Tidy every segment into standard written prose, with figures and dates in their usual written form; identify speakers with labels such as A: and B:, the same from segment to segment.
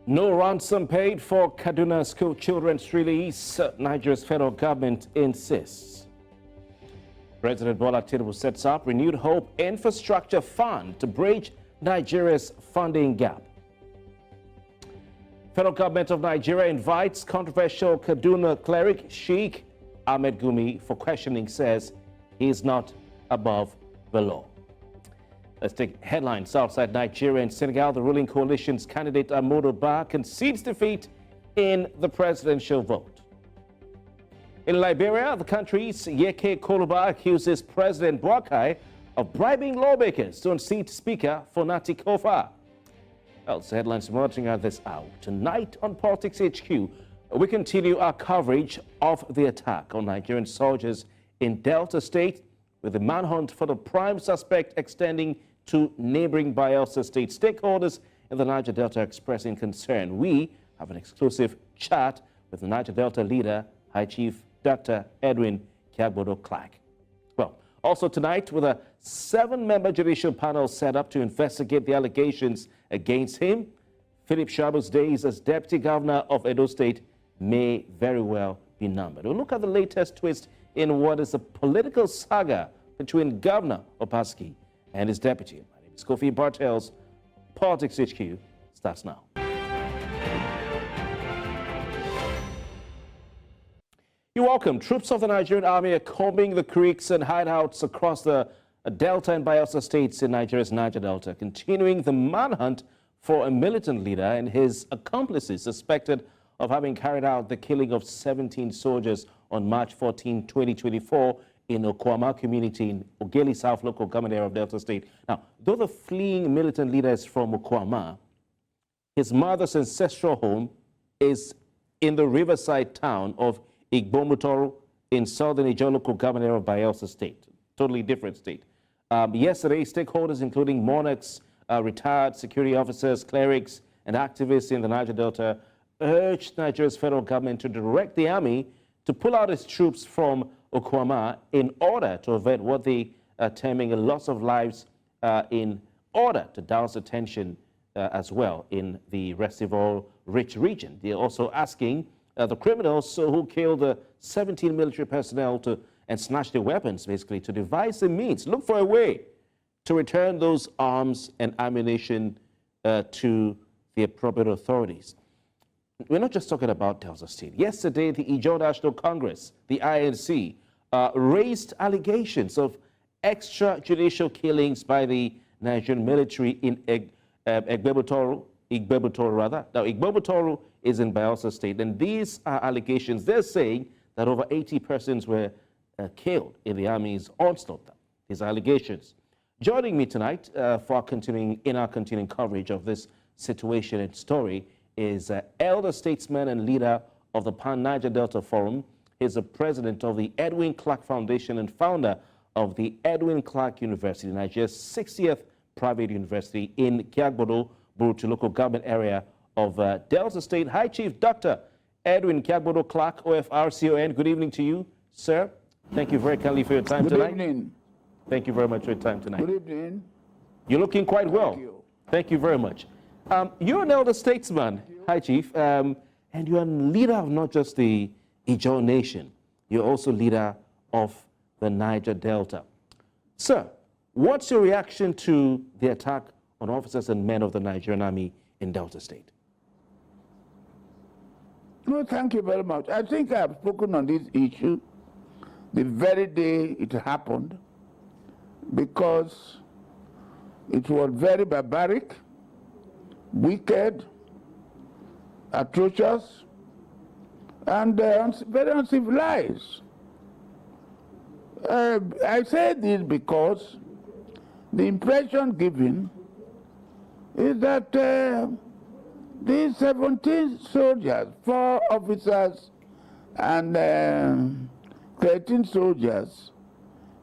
A: No ransom paid for Kaduna school children's release, Nigeria's federal government insists. President Bola Tinubu sets up renewed hope infrastructure fund to bridge Nigeria's funding gap. Federal government of Nigeria invites controversial Kaduna cleric Sheikh Ahmed Gumi for questioning, says he is not above the law. Let's take headlines outside Nigeria and Senegal. The ruling coalition's candidate Amadou Ba concedes defeat in the presidential vote. In Liberia, the country's Yeke Koluba accuses President Boakai of bribing lawmakers to unseat Speaker Fonati Kofa. Well, the headlines emerging at this hour. Tonight on Politics HQ, we continue our coverage of the attack on Nigerian soldiers in Delta State, with the manhunt for the prime suspect extending to neighboring Bayelsa State. Stakeholders in the Niger Delta expressing concern. We have an exclusive chat with the Niger Delta leader, High Chief Dr. Edwin Clark. Well, also tonight, with a 7-member judicial panel set up to investigate the allegations against him, Philip Shabu's days as Deputy Governor of Edo State may very well be numbered. We'll look at the latest twist in what is a political saga between Governor Opaski and his deputy. My name is Kofi Bartels. Politics HQ starts now. You're welcome. Troops of the Nigerian army are combing the creeks and hideouts across the Delta and Bayelsa states in Nigeria's Niger Delta, continuing the manhunt for a militant leader and his accomplices suspected of having carried out the killing of 17 soldiers on March 14, 2024 in Okwama community in Ogeli South local government area of Delta State. Now, though the fleeing militant leader is from Okwama, his mother's ancestral home is in the riverside town of Igbomutoro in southern Ijo local government area of Bayelsa State. Totally different state. Yesterday, stakeholders including monarchs, retired security officers, clerics, and activists in the Niger Delta urged Nigeria's federal government to direct the army to pull out its troops from Okwama in order to avert what they are terming a loss of lives in order to douse the tension as well in the reservoir-rich region. They're also asking the criminals who killed 17 military personnel and snatched their weapons, basically, to devise a means, look for a way to return those arms and ammunition to the appropriate authorities. We're not just talking about Delta State. Yesterday, the Ijaw National Congress, the INC, raised allegations of extrajudicial killings by the Nigerian military in Igbomutoro. Now, Igbomutoro is in Bayelsa State, and these are allegations. They're saying that over 80 persons were killed in the army's onslaught. These allegations. Joining me tonight for our continuing coverage of this situation and story is elder statesman and leader of the Pan-Niger Delta Forum. He's the president of the Edwin Clark Foundation and founder of the Edwin Clark University, Nigeria's 60th private university in Kiagbodo, Burutu local government area of Delta State. High Chief Dr. Edwin Clark, OFRCON. Good evening to you, sir. Thank you very kindly for your time tonight.
B: Good evening.
A: Thank you very much for your time tonight.
B: Good evening.
A: You're looking quite well.
B: Thank you.
A: Thank you very much. You're an elder statesman, High Chief, and you're a leader of not just the Ijaw Nation. You're also leader of the Niger Delta. Sir, what's your reaction to the attack on officers and men of the Nigerian Army in Delta State?
B: No, thank you very much. I think I've spoken on this issue the very day it happened, because it was very barbaric, wicked, atrocious, and very uncivilized. I say this because the impression given is that these 17 soldiers, 4 officers and 13 soldiers,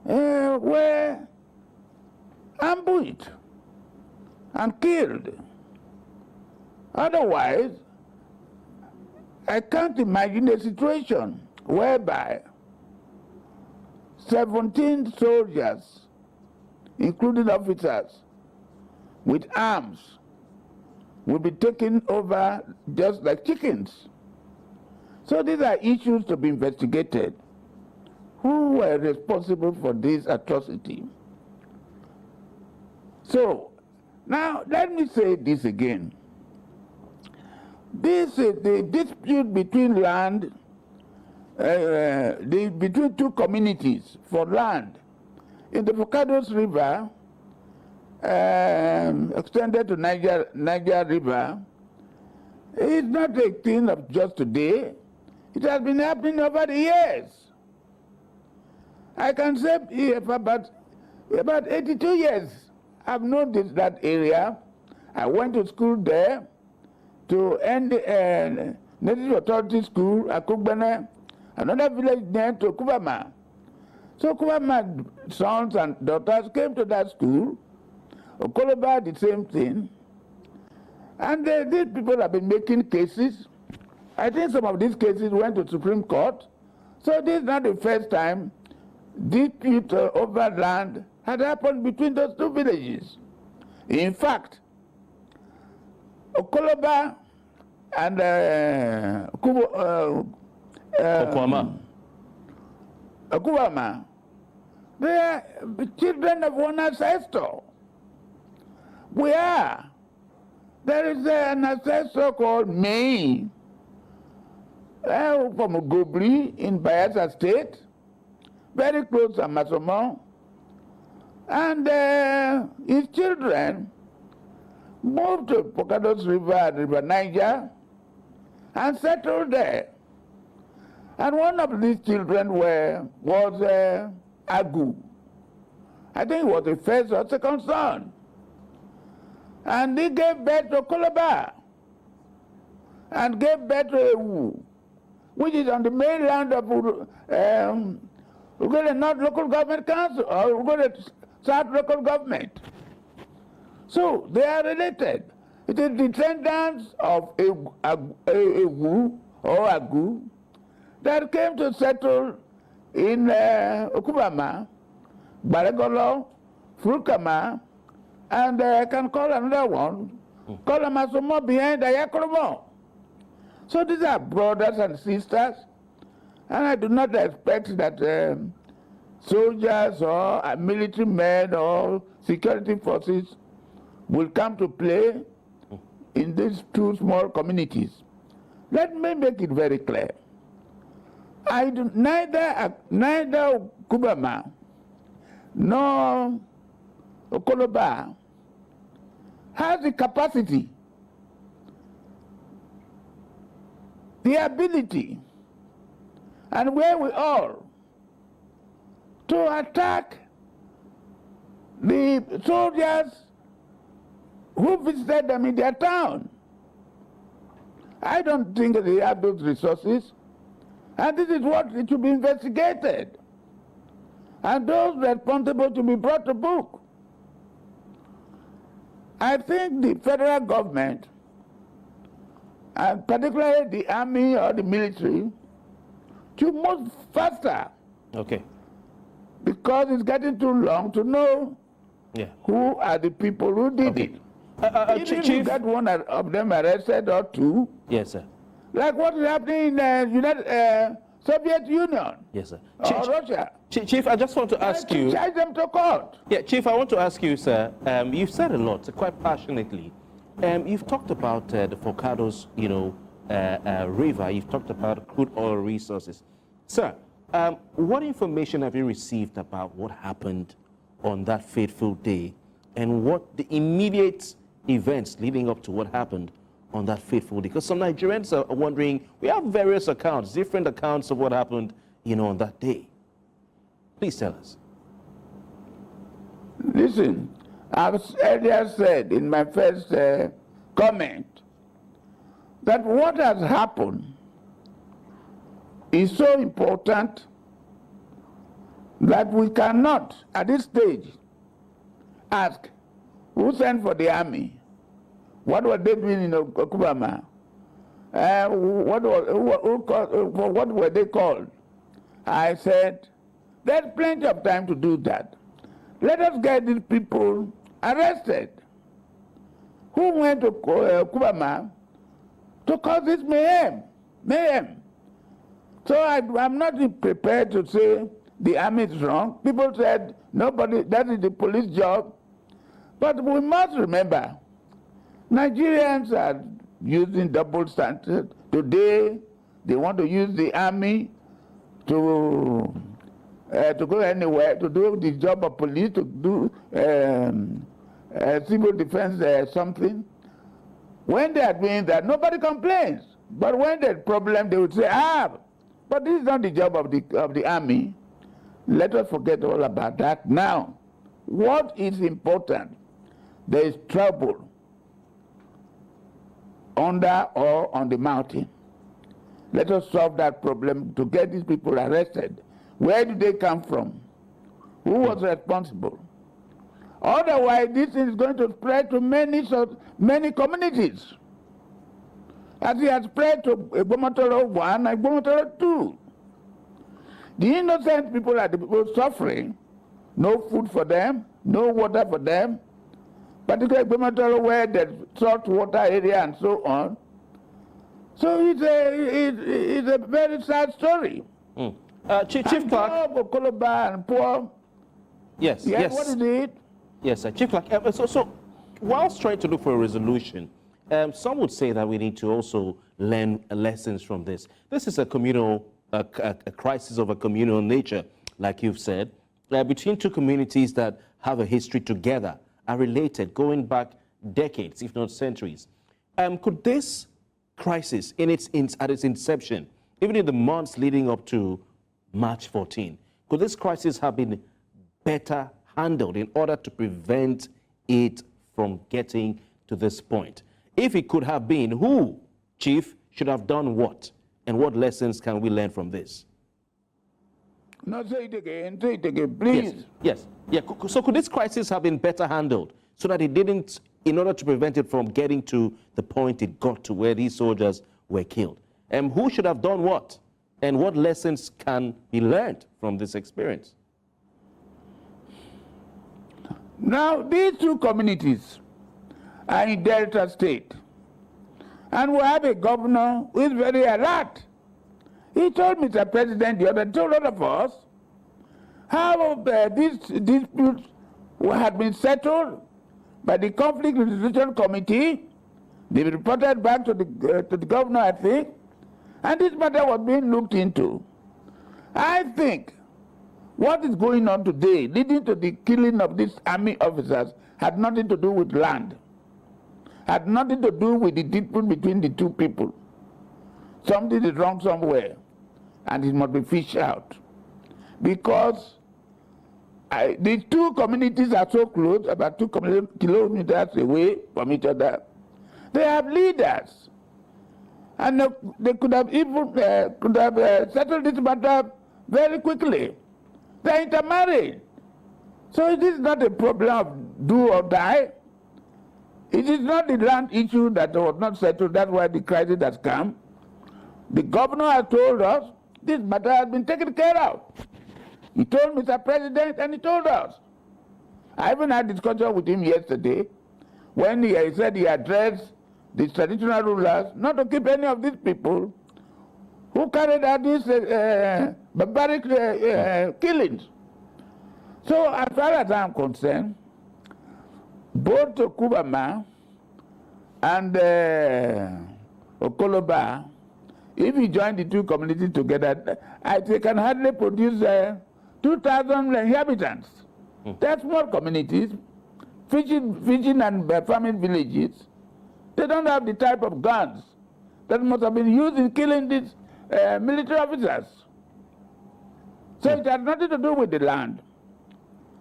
B: were ambushed and killed. Otherwise, I can't imagine a situation whereby 17 soldiers, including officers, with arms, will be taken over just like chickens. So these are issues to be investigated. Who were responsible for this atrocity? So now let me say this again. This is the dispute between land, between two communities for land in the Forcados River, extended to Niger River, is not a thing of just today. It has been happening over the years. I can say for about 82 years, I've known that area. I went to school there, to Native Authority School at Kugbene, another village near to Kubama. So Kubama's sons and daughters came to that school. Okoloba, the same thing. And these people have been making cases. I think some of these cases went to Supreme Court. So this is not the first time dispute over land had happened between those two villages. In fact, Okoloba and Kubama, they are children of one ancestor. We are. There is an ancestor called May from Gobri in Bayelsa State, very close to Masomo, and his children moved to Forcados River and River Niger and settled there. And one of these children was Agu. I think he was the first or second son. And he gave birth to Koloba and gave birth to Ewu, which is on the mainland of Uganda North Local Government Council or Uganda South Local Government. So they are related. It is descendants of Ewu or Agu that came to settle in Okubama, Baregolo, Frukama, and I can call another one, Kolamasomo behind Ayakromo. So these are brothers and sisters, and I do not expect that soldiers or military men or security forces will come to play in these two small communities. Let me make it very clear. Neither Kubama nor Okoloba has the capacity, the ability, and wherewithal to attack the soldiers who visited them in their town. I don't think they have those resources, and this is what it should be investigated, and those responsible to be brought to book. I think the federal government, and particularly the army or the military, should move faster.
A: Okay.
B: Because it's getting too long to know who are the people who did it. Even if you get one of them arrested or two.
A: Yes, sir.
B: Like what is happening in the Soviet Union.
A: Yes, sir.
B: Or Russia.
A: Chief, I just want to ask you.
B: Charge them to court.
A: Yeah, Chief, I want to ask you, sir. You've said a lot, quite passionately. You've talked about the Forcados, river. You've talked about crude oil resources. Sir, what information have you received about what happened on that fateful day, and what the immediate events leading up to what happened on that fateful day? Because some Nigerians are wondering, we have various accounts, different accounts of what happened, on that day. Please tell us.
B: Listen, I've earlier said in my first comment that what has happened is so important that we cannot, at this stage, ask who sent for the army, what were they doing in Okubama, what were they called. I said, there's plenty of time to do that. Let us get these people arrested. who went to Kubama to cause this mayhem. So I'm not prepared to say the army is wrong. People said, nobody, that is the police job. But we must remember, Nigerians are using double standard. Today, they want to use the army to go anywhere, to do the job of police, to do civil defense something. When they are doing that, nobody complains. But when there's a problem, they would say, but this is not the job of the army. Let us forget all about that now. What is important? There is trouble under or on the mountain. Let us solve that problem to get these people arrested. Where did they come from? Who was responsible? Otherwise, this is going to spread to many communities. As it has spread to Egbomatoro 1 and Egbomatoro 2. The innocent people are the people suffering. No food for them, no water for them. Particularly Egbomatoro where there's salt water area and so on. So it's a very sad story.
A: Chief Clark.
B: And poor.
A: Yes.
B: What is it?
A: Yes, Chief Clark. So, whilst trying to look for a resolution, some would say that we need to also learn lessons from this. This is a communal, a crisis of a communal nature, like you've said, between two communities that have a history together, are related, going back decades, if not centuries. Could this crisis, at its inception, even in the months leading up to March 14, could this crisis have been better handled in order to prevent it from getting to this point? If it could have been, who, Chief, should have done what? And what lessons can we learn from this?
B: No, say it again, please.
A: Yes. So could this crisis have been better handled so that it didn't, in order to prevent it from getting to the point it got to where these soldiers were killed? And who should have done what? And what lessons can be learned from this experience?
B: Now, these two communities are in Delta State. And we have a governor who is very alert. He told Mr. President the other day, told all of us, how these disputes had been settled by the Conflict Resolution Committee. They reported back to the governor, I think, and this matter was being looked into. I think what is going on today, leading to the killing of these army officers, had nothing to do with land, had nothing to do with the dispute between the two people. Something is wrong somewhere, and it must be fished out. Because the two communities are so close, about 2 kilometers away from each other. They have leaders, and they could have even settled this matter very quickly. They are intermarried. So it is not a problem of do or die. It is not the land issue that was not settled. That's why the crisis has come. The governor has told us this matter has been taken care of. He told Mr. President and he told us. I even had discussion with him yesterday when he said he addressed the traditional rulers not to keep any of these people who carried out these barbaric killings. So as far as I'm concerned, both Kubama and Okoloba, if you join the two communities together, they can hardly produce 2,000 inhabitants. They're small communities, fishing and farming villages. They don't have the type of guns that must have been used in killing these military officers. So it has nothing to do with the land.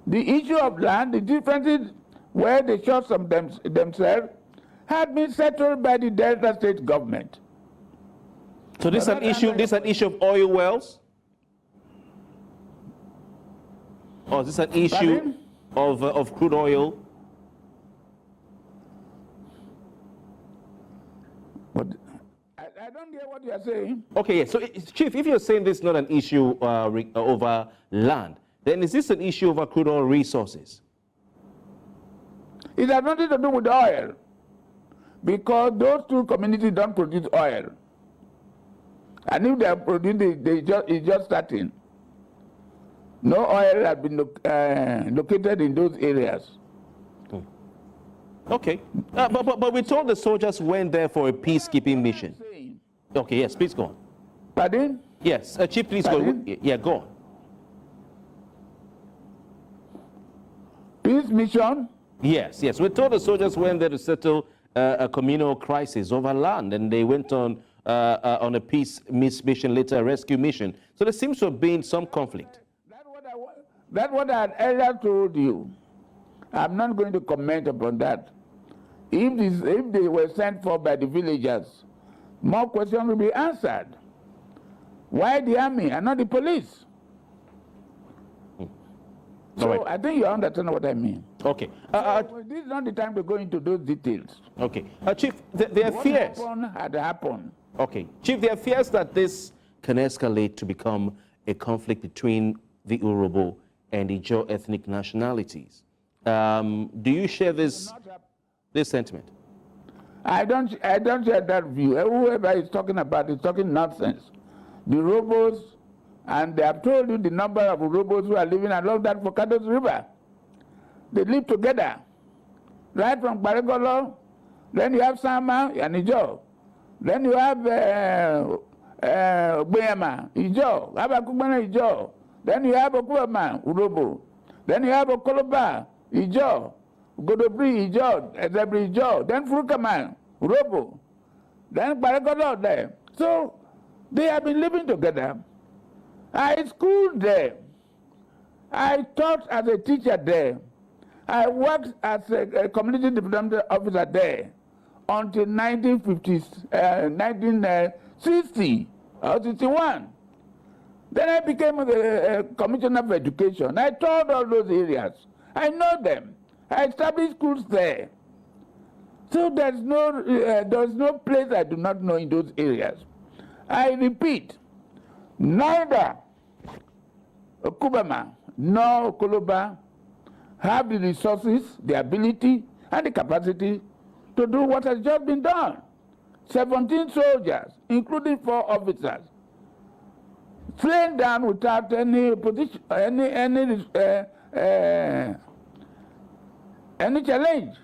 B: The issue of land, the differences where they shot themselves, had been settled by the Delta State government.
A: So this is an issue. This is an issue of oil wells, or is this an issue of crude oil?
B: But I don't hear what you are saying.
A: Okay, yes. So, Chief, if you're saying this is not an issue over land, then is this an issue over crude oil resources?
B: It has nothing to do with oil. because those two communities don't produce oil. And if they are producing, it's just starting. No oil has been located in those areas.
A: Okay. But we told the soldiers went there for a peacekeeping mission. Okay, yes, please go on.
B: Pardon?
A: Yes, Chief, please go on. Yeah, go on.
B: Peace mission?
A: Yes, yes. We told the soldiers went there to settle a communal crisis over land, and they went on a peace mission, later a rescue mission. So there seems to have been some conflict.
B: That's what I had earlier told you. I'm not going to comment upon that. If they were sent for by the villagers, more questions will be answered. Why the army and not the police? So
A: right.
B: I think you understand what I mean.
A: Okay.
B: This is not the time to go into those details.
A: Okay. Chief, there are fears.
B: What happened had happened.
A: Okay. Chief, there are fears that this can escalate to become a conflict between the Urhobo and the Ijaw ethnic nationalities. Do you share this sentiment?
B: I don't share that view. Whoever is talking about is talking nonsense. The Urhobos, and they have told you the number of Urhobos who are living along that Focados River. They live together. Right from Baregolo, then you have Sama and Ijaw. Then you have Buyama, Ijaw, Abakubana, Ijaw. Then you have Okuama, Urhobo. Then you have Okoloba, Ijaw, Godobri, Ijaw, Ezebri, Ijaw. Then Furukaman, Urhobo. Then Baregolo there. So they have been living together. I schooled there. I taught as a teacher there. I worked as a community development officer there until 1960 or 61. Then I became a commissioner of education. I taught all those areas. I know them. I established schools there. So there's no place I do not know in those areas. I repeat, neither Okubama nor Okoloba have the resources, the ability, and the capacity to do what has just been done. 17 soldiers, including 4 officers, slain down without any position, any challenge.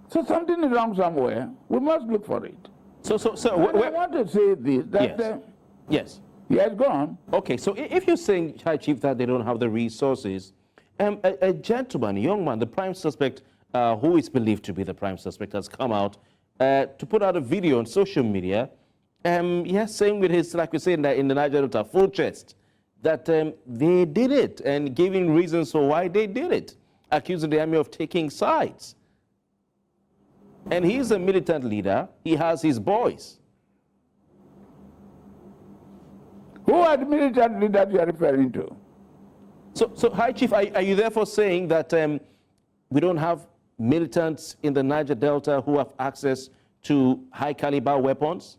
B: So something is wrong somewhere. We must look for it.
A: So
B: I want to say this. That,
A: yes.
B: Yes, go on.
A: Okay, so if you're saying, High Chief, that they don't have the resources, a gentleman, a young man, the prime suspect, who is believed to be the prime suspect, has come out to put out a video on social media, yes, saying with his, like we say in the Niger Delta, full chest, that they did it and giving reasons for why they did it, accusing the army of taking sides. And he's a militant leader. He has his boys.
B: Who are the militant leaders you are referring to?
A: So High Chief, are you therefore saying that we don't have militants in the Niger Delta who have access to high caliber weapons,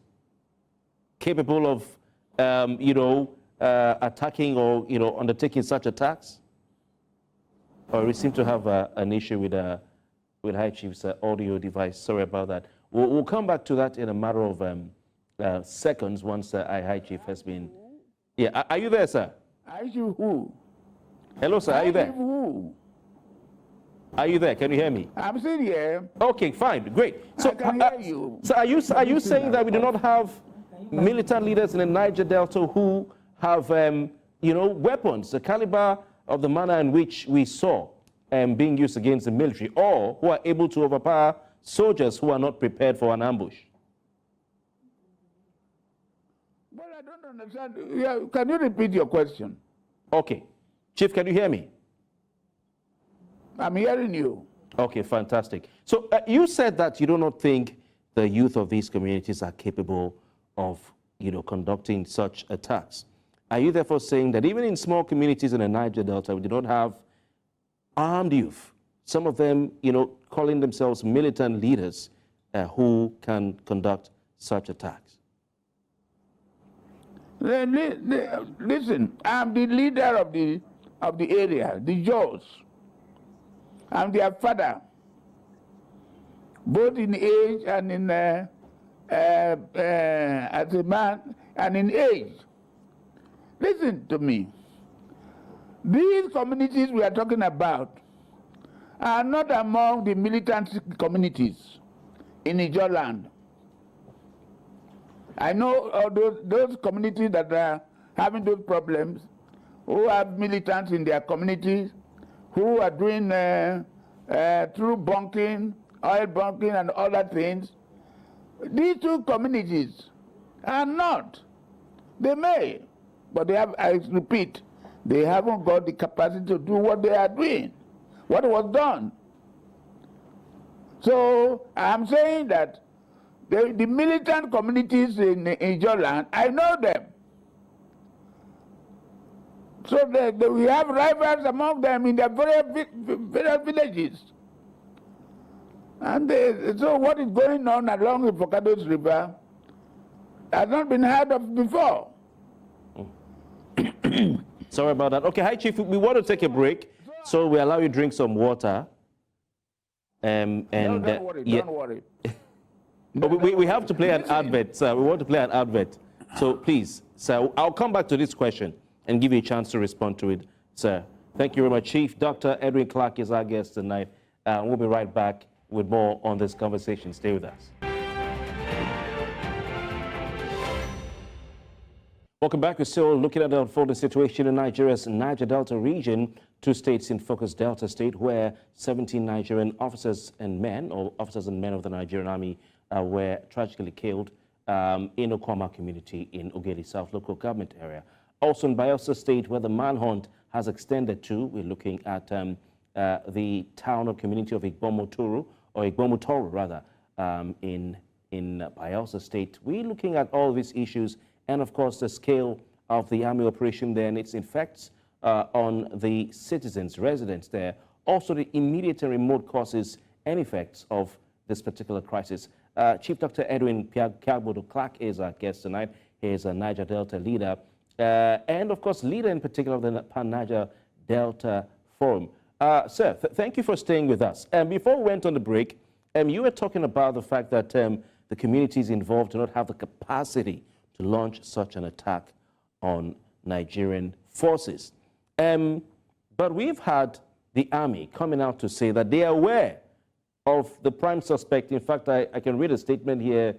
A: capable of, attacking or, undertaking such attacks? Or we seem to have an issue with High Chief's audio device. Sorry about that. We'll come back to that in a matter of seconds once High Chief has been. Yeah, are you there, sir?
B: High Chief who?
A: Hello, sir. Are you there?
B: High Chief who?
A: Are you there? Can you hear me?
B: I'm still here.
A: Okay, fine, great. So,
B: I can hear you.
A: So are you saying that we do not have militant leaders in the Niger Delta who have, weapons, the caliber of the manner in which we saw being used against the military, or who are able to overpower soldiers who are not prepared for an ambush?
B: Well, I don't understand. Yeah, can you repeat your question?
A: Okay. Chief, can you hear me?
B: I'm hearing you.
A: Okay, fantastic. So you said that you do not think the youth of these communities are capable of, conducting such attacks. Are you therefore saying that even in small communities in the Niger Delta, we do not have armed youth, some of them, calling themselves militant leaders who can conduct such attacks?
B: Listen, I'm the leader of the area, the Jaws. I'm their father. both in age and in as a man and in age. Listen to me. These communities we are talking about are not among the militant communities in Niger land. I know those communities that are having those problems, who have militants in their communities, who are doing through bunking, oil bunking and other things. These two communities are not. They may, but they have, I repeat, they haven't got the capacity to do what they are doing, what was done. So I'm saying that the militant communities in Ijoland, I know them. So we have rivals among them in their various villages. And so what is going on along the Focados River has not been heard of before.
A: Sorry about that. Okay, hi, Chief. We want to take a break, so we allow you to drink some water.
B: No, don't worry,
A: yeah.
B: don't worry.
A: But we have to play an advert, sir. We want to play an advert. So please, sir, I'll come back to this question and give you a chance to respond to it, sir. Thank you very much, Chief. Dr. Edwin Clark is our guest tonight. We'll be right back with more on this conversation. Stay with us. Welcome back. We're still looking at the unfolding situation in Nigeria's Niger Delta region, two states in focus, Delta State, where 17 Nigerian officers and men, or officers and men of the Nigerian Army, were tragically killed in Okwama community in Ogeli South local government area. Also in Bayelsa State, where the manhunt has extended to, we're looking at the town or community of Igbomotoro, or Igbomotoro rather, in Bayelsa State. We're looking at all these issues and, of course, the scale of the army operation there and its effects on the citizens, residents there. Also, the immediate and remote causes and effects of this particular crisis. Chief Dr. Edwin Clark is our guest tonight. He is a Niger Delta leader and, of course, leader in particular of the Pan-Niger Delta Forum. Sir, thank you for staying with us. Before we went on the break, you were talking about the fact that the communities involved do not have the capacity to launch such an attack on Nigerian forces. But we've had the army coming out to say that they are aware of the prime suspect. In fact, I can read a statement here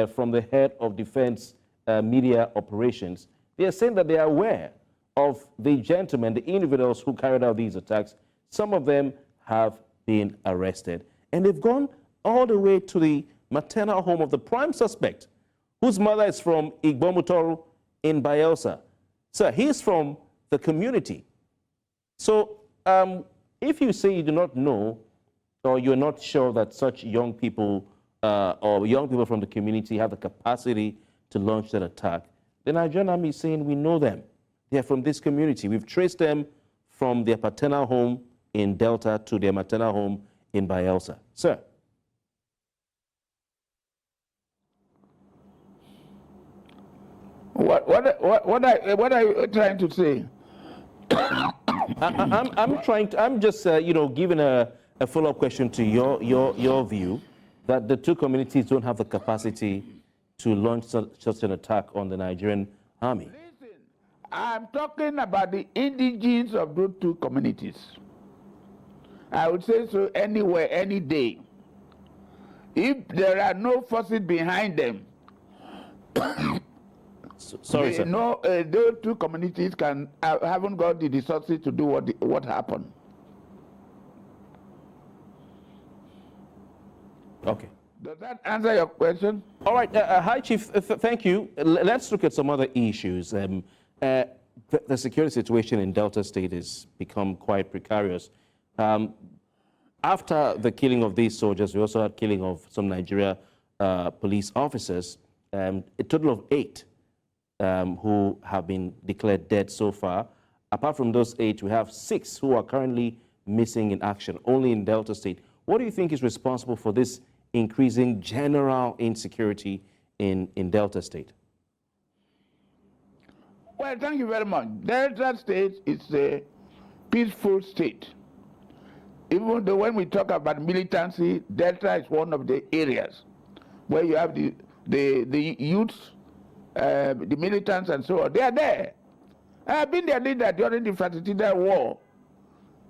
A: from the head of defense media operations. They are saying that they are aware of the gentlemen, the individuals who carried out these attacks. Some of them have been arrested. And they've gone all the way to the maternal home of the prime suspect, whose mother is from Igbomotoro in Bayelsa. Sir, he's from the community. So if you say you do not know or you're not sure that such young people or young people from the community have the capacity to launch that attack, the Nigerian Army is saying we know them. They're from this community. We've traced them from their paternal home in Delta to their maternal home in Bayelsa. Sir.
B: What are you trying to say?
A: I'm just giving a follow-up question to your view that the two communities don't have the capacity to launch such an attack on the Nigerian army.
B: Listen, I'm talking about the indigenes of those two communities. I would say so anywhere, any day. If there are no forces behind them,
A: sorry, sir.
B: No, those two communities haven't got the resources to do what happened.
A: Okay.
B: Does that answer your question?
A: All right. Hi, Chief. Thank you. Let's look at some other issues. The security situation in Delta State has become quite precarious. After the killing of these soldiers, we also had killing of some Nigeria police officers, a total of 8 who have been declared dead so far. Apart from those 8, we have 6 who are currently missing in action, only in Delta State. What do you think is responsible for this increasing general insecurity in Delta State?
B: Well, thank you very much. Delta State is a peaceful state. even though when we talk about militancy, Delta is one of the areas where you have the youths, the militants and so on. They are there. I have been their leader during the fratricidal war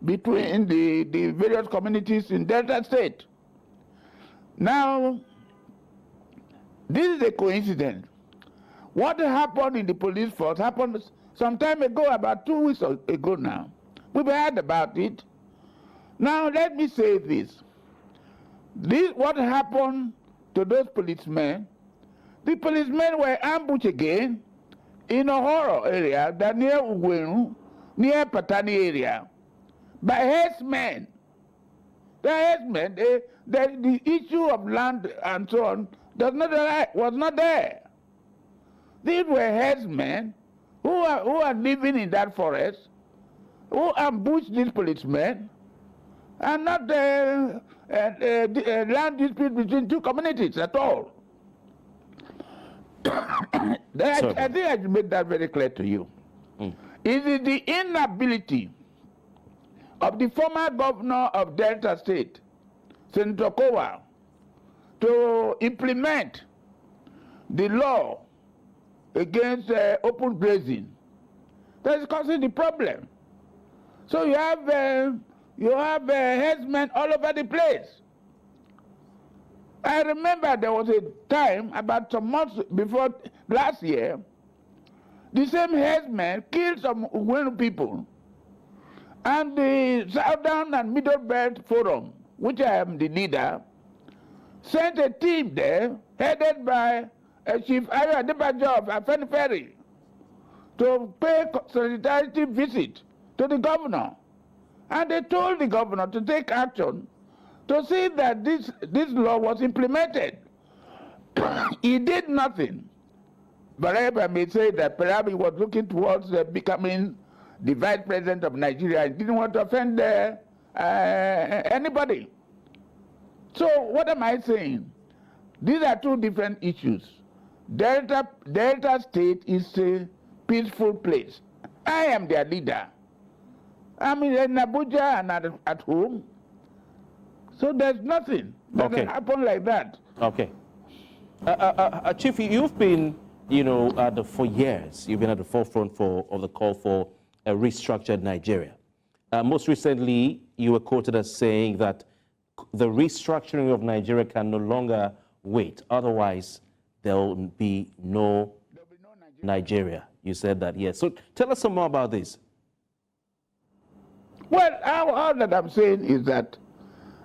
B: between the various communities in Delta State. Now, this is a coincidence. What happened in the police force happened some time ago, about 2 weeks ago now. We've heard about it. Now, let me say this. What happened to those policemen, the policemen were ambushed again in a horror area that near Ugwenu, near Patani area, by herdsmen. The herdsmen, the issue of land and so on was not there. These were herdsmen who are living in that forest, who ambushed these policemen, and not land dispute between two communities at all. I think I should make that very clear to you. It is the inability of the former governor of Delta State, Senator Kowa, to implement the law against open grazing that is causing the problem. So you have herdsmen all over the place. I remember there was a time, about some months before last year, the same herdsmen killed some Ugwenu people. And the Southern and Middle Belt Forum, which I am the leader, sent a team there, headed by Chief Ayo Adebayo of Afenifere, to pay solidarity visit to the governor. And they told the governor to take action to see that this law was implemented. He did nothing. But I may say that perhaps he was looking towards becoming the vice president of Nigeria. He didn't want to offend anybody. So what am I saying? These are two different issues. Delta State is a peaceful place. I am their leader. I'm in Abuja and at home. So there's nothing that can happen like that.
A: Okay. Chief, you've been, for years, you've been at the forefront of the call for a restructured Nigeria. Most recently, you were quoted as saying that the restructuring of Nigeria can no longer wait. Otherwise, there will be no Nigeria. You said that, yes. So tell us some more about this.
B: Well, all that I'm saying is that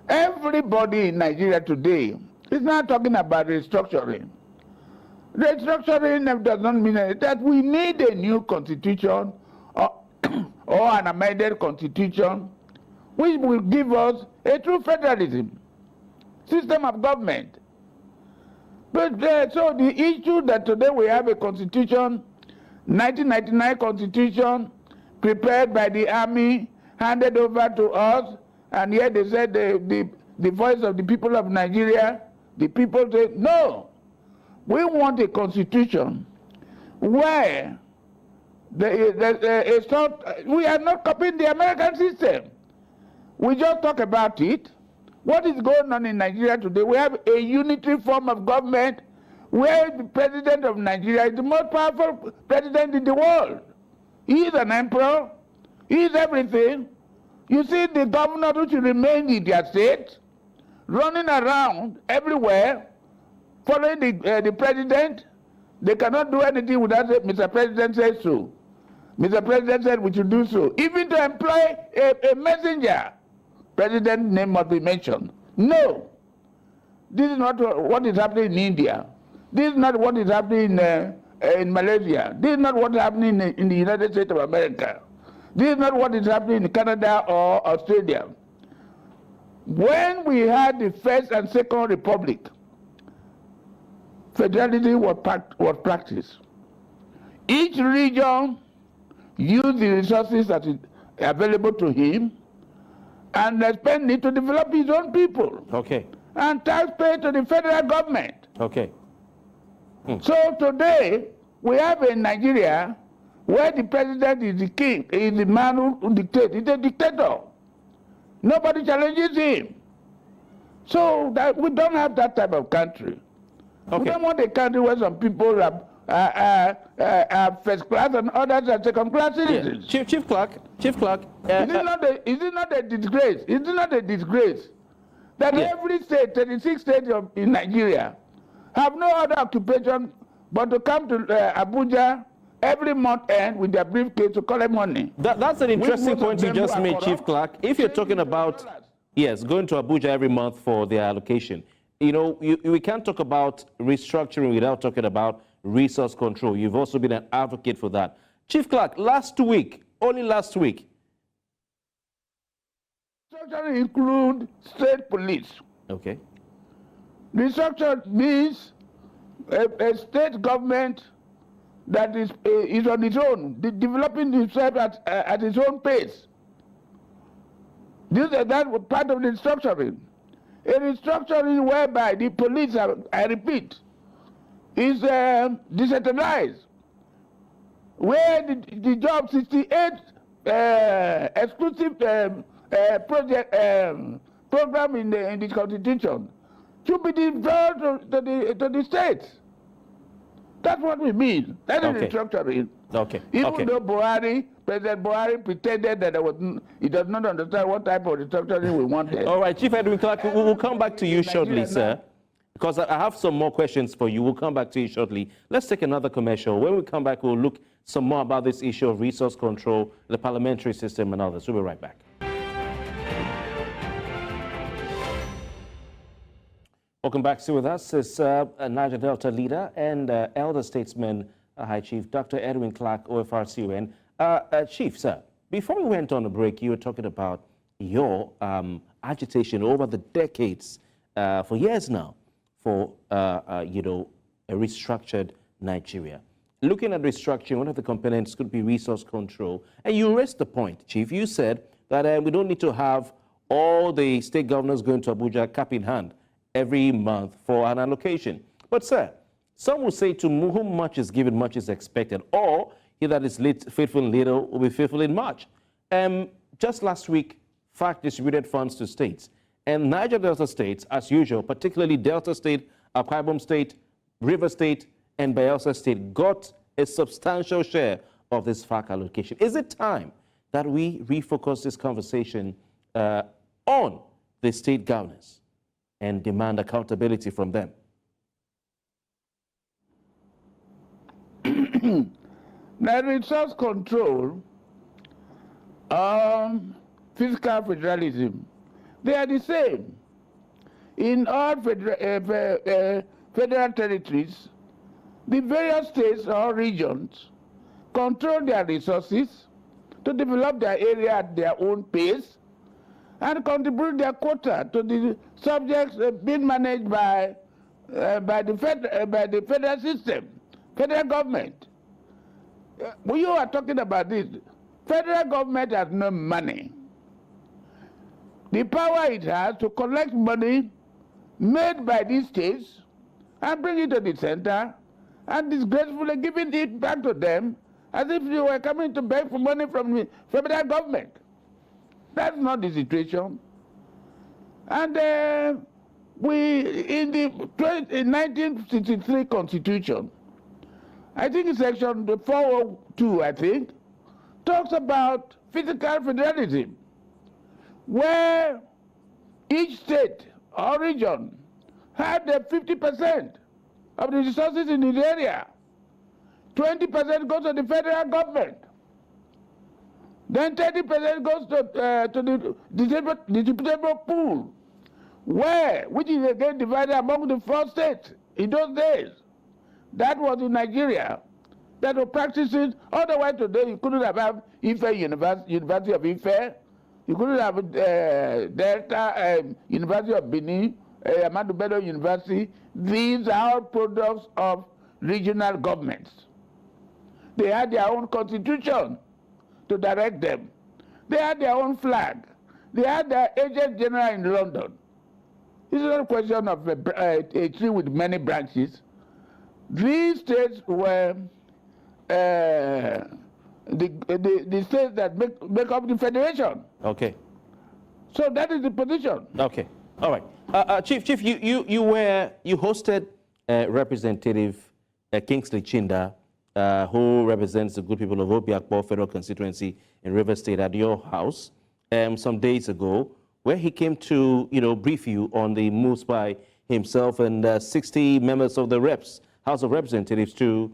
B: everybody in Nigeria today is not talking about restructuring. Restructuring does not mean that we need a new constitution or an amended constitution which will give us a true federalism system of government. But so the issue that today we have a constitution, 1999 constitution, prepared by the army, handed over to us, and yet they said the voice of the people of Nigeria, the people say, no, we want a constitution where we are not copying the American system. We just talk about it. What is going on in Nigeria today? We have a unitary form of government where the president of Nigeria is the most powerful president in the world. He is an emperor. He is everything. You see the governors who should remain in their state, running around everywhere, following the president. They cannot do anything without saying, Mr. President says so. Mr. President said we should do so. Even to employ a messenger, president's name must be mentioned. No. This is not what is happening in India. This is not what is happening in Malaysia. This is not what is happening in the United States of America. This is not what is happening in Canada or Australia. When we had the First and Second Republic, federalism was practiced. Each region used the resources that is available to him and spend it to develop his own people.
A: Okay.
B: And tax paid to the federal government.
A: Okay.
B: So today, we have in Nigeria where the president is the king, is the man who dictates. He's a dictator. Nobody challenges him. So that we don't have that type of country.
A: Okay.
B: We don't want a country where some people are first class and others are second class citizens.
A: Yeah. Chief Clark.
B: Is it not a disgrace? Is it not a disgrace that every state, 36 states in Nigeria, have no other occupation but to come to Abuja every month end with their briefcase to collect money?
A: That's an interesting point you just made, Chief Clark. If you're talking about, yes, going to Abuja every month for their allocation, you know, we can't talk about restructuring without talking about resource control. You've also been an advocate for that. Chief Clark, only last week.
B: Restructuring include state police.
A: Okay.
B: Restructure means a state government that is on its own, developing itself at its own pace. That was part of the restructuring. A restructuring whereby the police, I repeat, is decentralized, where the job 68 exclusive program in the Constitution should be devolved to the states. That's what we mean. That is restructuring.
A: Okay.
B: Even though President Buhari pretended that he does not understand what type of restructuring we wanted.
A: All right, Chief Edwin Clark, we'll come back to you shortly, sir, because I have some more questions for you. We'll come back to you shortly. Let's take another commercial. When we come back, we'll look some more about this issue of resource control, the parliamentary system, and others. We'll be right back. Welcome back. Still with us is Niger Delta leader and elder statesman, High Chief Dr. Edwin Clark, OFRCON. Chief, sir, before we went on a break, you were talking about your agitation over the decades, for years now, for you know, a restructured Nigeria. Looking at restructuring, one of the components could be resource control. And you raised the point, Chief. You said that we don't need to have all the state governors going to Abuja cap in hand every month for an allocation. But, sir, some will say to whom much is given, much is expected, or he that is faithful in little will be faithful in much. Just last week, FAC distributed funds to states, and Niger Delta states, as usual, particularly Delta State, Akwa Ibom State, River State, and Bayelsa State, got a substantial share of this FAC allocation. Is it time that we refocus this conversation on the state governors and demand accountability from them?
B: Now, resource control, fiscal federalism, they are the same. In all federal territories, the various states or regions control their resources to develop their area at their own pace and contribute their quota to the subjects being managed by the federal system, federal government. When you are talking about this, federal government has no money. The power it has to collect money made by these states and bring it to the center and disgracefully giving it back to them as if you were coming to beg for money from the federal government. That's not the situation. And in the 1963 Constitution, I think in section 402, I think, talks about physical federalism, where each state or region had 50% of the resources in the area. 20% goes to the federal government. Then 30% goes to the distributable pool, which is again divided among the 4 states in those days. That was in Nigeria. That was practicing. Otherwise, today you couldn't have Ife University of Ife. You couldn't have Delta University of Benin, Ahmadu Bello University. These are all products of regional governments. They had their own constitution to direct them. They had their own flag. They had their agent general in London. This is not a question of a tree with many branches. These states were the states that make up the federation.
A: Okay.
B: So that is the position.
A: Okay. All right. Chief, you hosted Representative Kingsley Chinda, who represents the good people of Obiakpo Federal Constituency in Rivers State at your house some days ago, where he came to, brief you on the moves by himself and 60 members of the House of Representatives to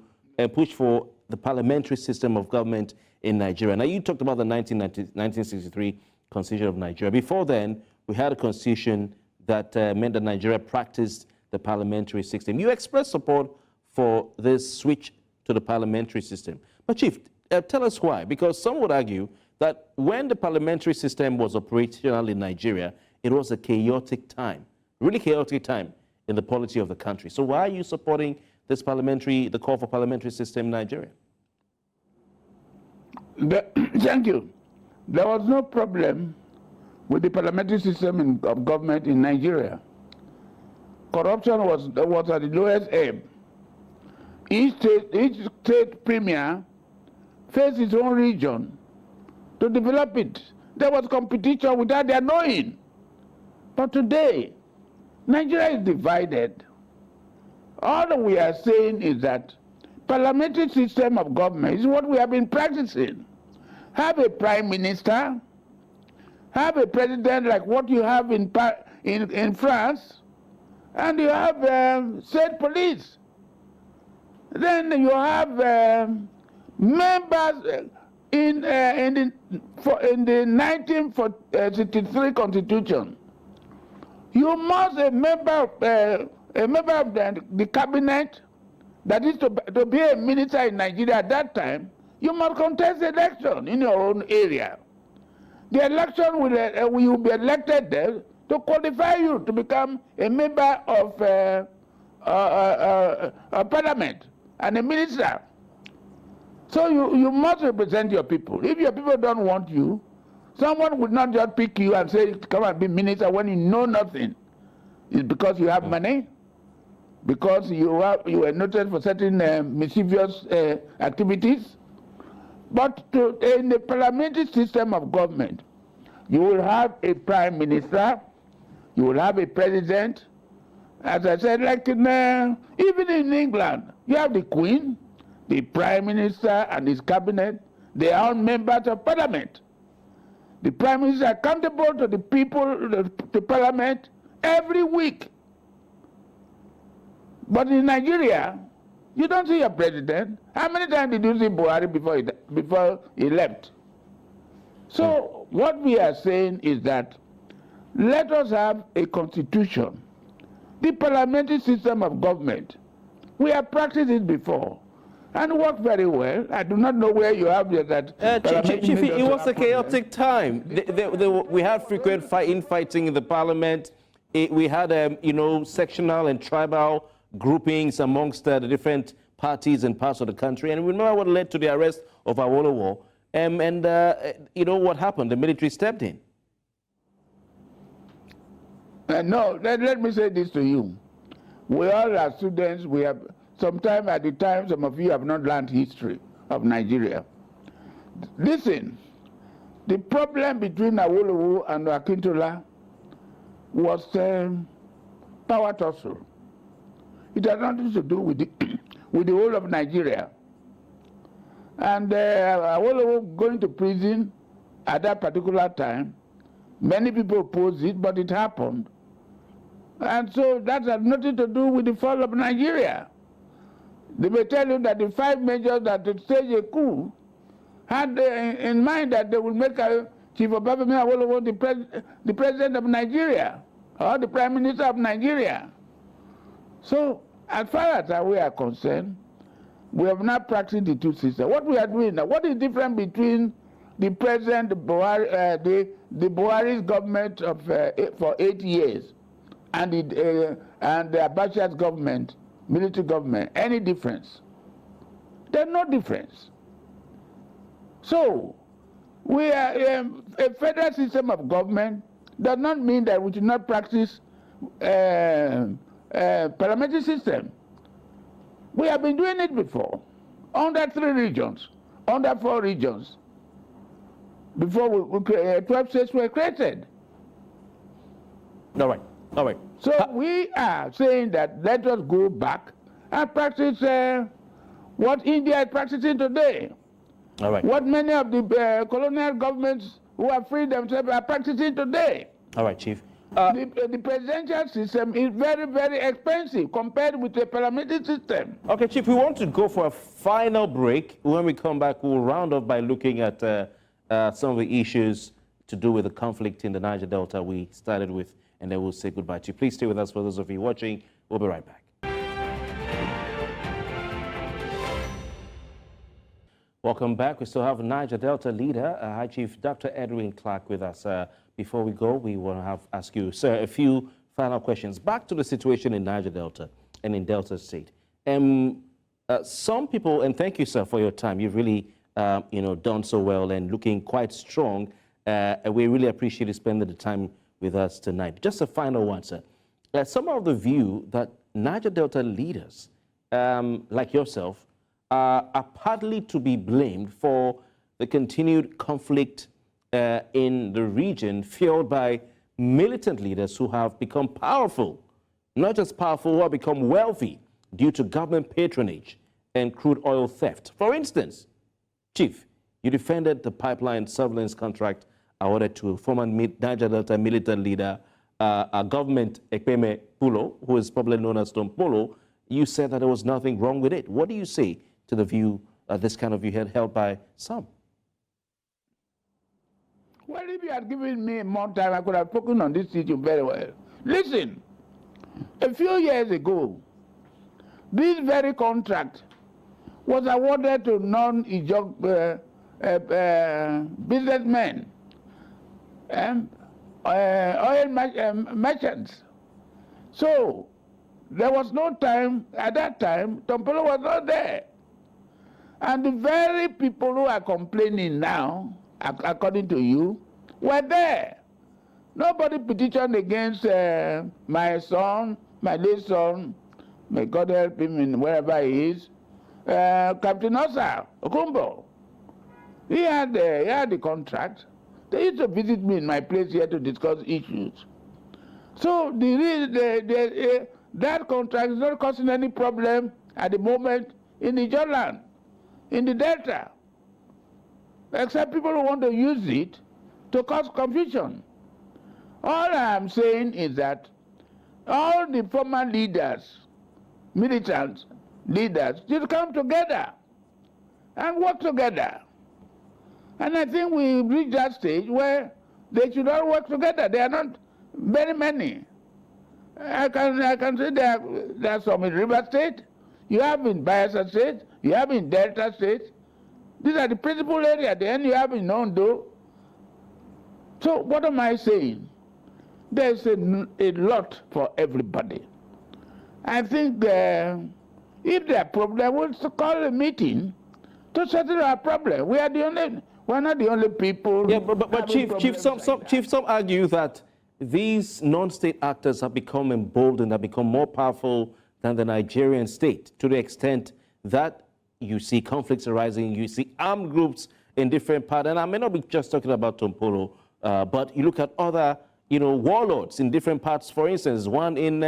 A: push for the parliamentary system of government in Nigeria. Now, you talked about the 1963 Constitution of Nigeria. Before then, we had a constitution that meant that Nigeria practiced the parliamentary system. You expressed support for this switch to the parliamentary system. But Chief, tell us why, because some would argue that when the parliamentary system was operational in Nigeria, it was a chaotic time, really chaotic time in the polity of the country. So why are you supporting this the call for parliamentary system in Nigeria?
B: Thank you. There was no problem with the parliamentary system of government in Nigeria. Corruption was at the lowest ebb. Each state premier faced its own region to develop it. There was competition without their knowing. But today, Nigeria is divided. All that we are saying is that parliamentary system of government is what we have been practicing. Have a prime minister, have a president like what you have in France, and you have state police. Then you have members in the 1963 Constitution. You must a member of the cabinet, that is to be a minister in Nigeria at that time. You must contest the election in your own area. The election will you be elected there to qualify you to become a member of parliament and a minister. So you must represent your people. If your people don't want you, someone would not just pick you and say, come and be minister when you know nothing. It's because you have money, because you were noted for certain mischievous activities. But in the parliamentary system of government, you will have a prime minister, you will have a president. As I said, like even in England, you have the Queen, the Prime Minister and his cabinet. They are all members of Parliament. The Prime Minister is accountable to the people, to Parliament, every week. But in Nigeria, you don't see a president. How many times did you see Buhari before he left? So what we are saying is that let us have a constitution. The parliamentary system of government, we have practiced it before and worked very well. I do not know where you have that.
A: Chief, it was a chaotic time. We had frequent infighting in the parliament. We had, sectional and tribal groupings amongst the different parties and parts of the country. And remember what led to the arrest of Awolowo. What happened? The military stepped in.
B: No, let me say this to you. We all are students. We have, sometime at the time, some of you have not learned history of Nigeria. Listen, the problem between Awolowo and Akintola was power tussle. It has nothing to do with the whole of Nigeria. And Awolowo going to prison at that particular time, many people opposed it, but it happened. And so that has nothing to do with the fall of Nigeria. They may tell you that the 5 majors that staged a coup had in mind that they would make Chief Obafemi Awolowo the president of Nigeria or the prime minister of Nigeria. So as far as we are concerned, we have not practiced the two systems. What we are doing now, what is different between the present Buhari, the Buhari's government of for 8 years and the Abacha's government, military government, any difference? There's no difference. So we are a federal system of government does not mean that we should not practice parliamentary system. We have been doing it before, under 3 regions, under 4 regions. Before 12 states were created.
A: All right. All right.
B: So we are saying that let us go back and practice what India is practicing today.
A: All right.
B: What many of the colonial governments who have freed themselves are practicing today.
A: All right, Chief.
B: The presidential system is very, very expensive compared with the parliamentary system.
A: Okay, Chief, we want to go for a final break. When we come back, we'll round up by looking at some of the issues to do with the conflict in the Niger Delta we started with, and then we'll say goodbye to you. Please stay with us for those of you watching. We'll be right back. Welcome back. We still have Niger Delta leader, High Chief Dr. Edwin Clark with us. Before we go, we want to ask you, sir, a few final questions. Back to the situation in Niger Delta and in Delta State. Some people, and thank you, sir, for your time. You've really, done so well and looking quite strong. And we really appreciate you spending the time with us tonight. Just a final one, sir. Some of the view that Niger Delta leaders, like yourself, are partly to be blamed for the continued conflict in the region, fueled by militant leaders who have become powerful, not just powerful, who have become wealthy due to government patronage and crude oil theft. For instance, Chief, you defended the pipeline surveillance contract awarded to former Niger Delta militant leader, government Ekpeme Pulo, who is probably known as Tom Polo. You said that there was nothing wrong with it. What do you say to the view, this kind of view held by some?
B: Well, if you had given me more time, I could have spoken on this issue very well. Listen, a few years ago, this very contract was awarded to non-Ijog businessmen, oil merchants. So there was no time, at that time, Tompolo was not there. And the very people who are complaining now, according to you, were there. Nobody petitioned against my son, my late son, may God help him in wherever he is, Captain Osa Okumbo. He had the contract. They used to visit me in my place here to discuss issues. So that contract is not causing any problem at the moment in Niger land, in the Delta, except people who want to use it to cause confusion. All I am saying is that all the former leaders, militant leaders, should come together and work together. And I think we reached that stage where they should all work together. They are not very many. I can say there are some in River State, you have in Bayelsa State, you have in Delta State. These are the principal areas. Then you have in Ondo. So what am I saying? There's a lot for everybody. I think if there are problems, we'll call a meeting to settle our problem. We're not the only people.
A: Yeah, but Chief, some argue that these non-state actors have become emboldened, have become more powerful than the Nigerian state, to the extent that you see conflicts arising, you see armed groups in different parts, and I may not be just talking about Tompolo, but you look at other, warlords in different parts. For instance, one in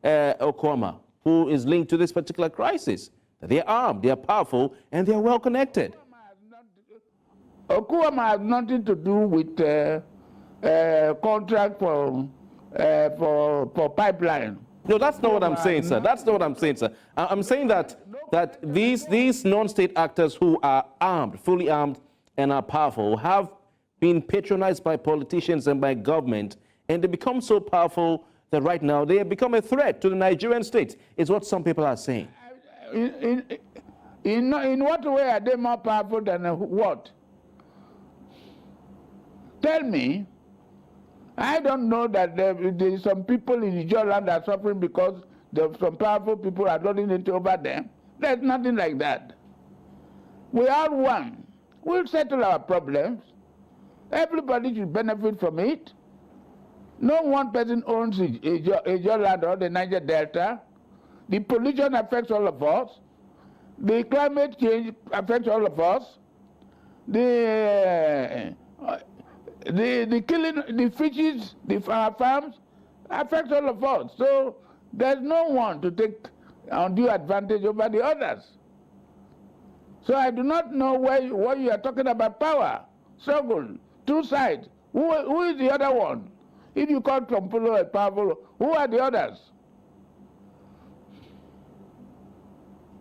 A: Okwama, who is linked to this particular crisis. They're armed, they're powerful, and they're well connected.
B: Okwama has nothing to do with contract for pipeline.
A: No, that's not what I'm saying, sir. That's not what I'm saying, sir. I'm saying that these non-state actors who are armed, fully armed, and are powerful have been patronized by politicians and by government, and they become so powerful that right now they have become a threat to the Nigerian state, is what some people are saying.
B: In what way are they more powerful than what? Tell me. I don't know that there is some people in Niger land that are suffering because some powerful people are running into over them. There's nothing like that. We are one. We'll settle our problems. Everybody should benefit from it. No one person owns Niger land or the Niger Delta. The pollution affects all of us. The climate change affects all of us. The killing, the fishes, our farms, affects all of us. So there's no one to take undue advantage over the others. So I do not know what you are talking about power, struggle, two sides. Who is the other one? If you call Trumpulo a powerful, who are the others?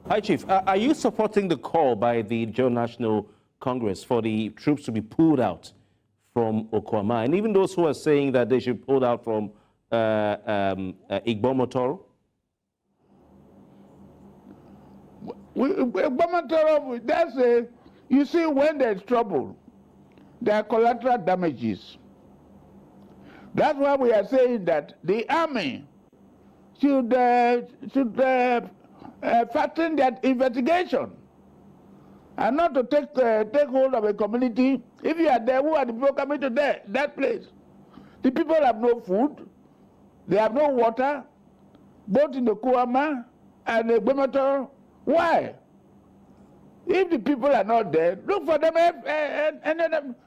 A: Hi, Chief. Are you supporting the call by the Joe National Congress for the troops to be pulled out from Okwama? And even those who are saying that they should pull out from Igbomotoro?
B: Igbomotoro, that's you see, when there's trouble, there are collateral damages. That's why we are saying that the army should fasten that investigation, and not to take hold of a community. If you are there, who are the people coming to that place? The people have no food, they have no water, both in the Kuama and the Gbemotor. Why? If the people are not there, look for them.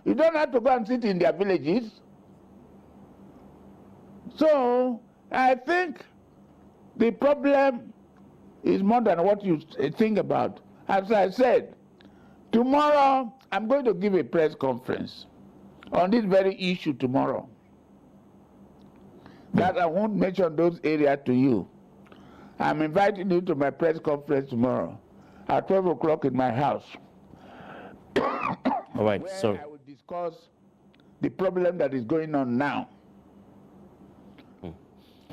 B: You don't have to go and sit in their villages. So I think the problem is more than what you think about. As I said, tomorrow I'm going to give a press conference on this very issue tomorrow. That I won't mention those areas to you. I'm inviting you to my press conference tomorrow at 12 o'clock in my house.
A: All right, so
B: I will discuss the problem that is going on now.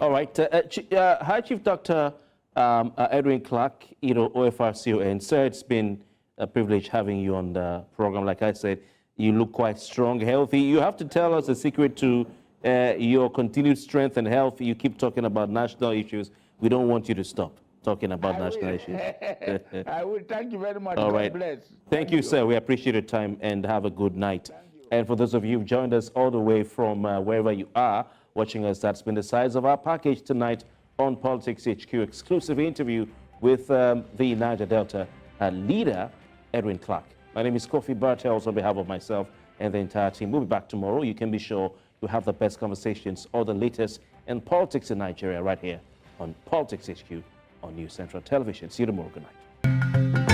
A: All right. Hi, Chief Dr. Edwin Clark, OFRCON. Sir, it's been a privilege having you on the program. Like I said, you look quite strong, healthy. You have to tell us the secret to your continued strength and health. You keep talking about national issues. We don't want you to stop talking about national issues.
B: I will. Thank you very much.
A: All right.
B: God bless.
A: Thank you, sir. We appreciate your time and have a good night. And for those of you who've joined us all the way from wherever you are watching us, that's been the size of our package tonight on Politics HQ. Exclusive interview with the Niger Delta leader, Edwin Clark. My name is Kofi Bartels on behalf of myself and the entire team. We'll be back tomorrow. You can be sure you have the best conversations, all the latest in politics in Nigeria right here on Politics HQ on News Central Television. See you tomorrow. Good night.